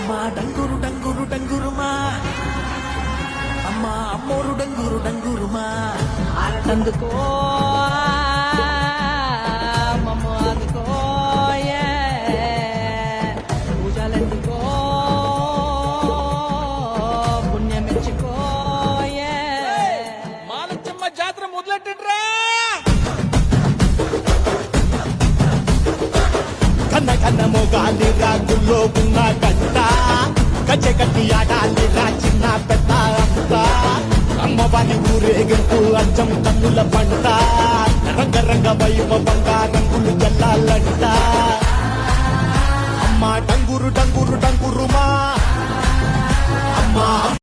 అమ్మా డంగురు డంగురు డంగురుమా అమ్మా అమ్మోరు డంగురు డంగురుమా అందుకో మమ్మ అందుకో పూజలందుకో పుణ్యమెచ్చుకో మాలచ్చమ్మ జాతర మొదలెట్టరా కన్న కన్న మొగాలి రాగుల్లో ఉన్న గంట గజ్జె కట్టి ఆడాలి రా చిన్న పెద్ద అంతా అమ్మవారి ఊరేగింపు అచ్చం కన్నుల పంట రంగరంగ వైభవంగా రంగులు జల్లాలంట అమ్మ డంగురు డంగురు డంగురుమా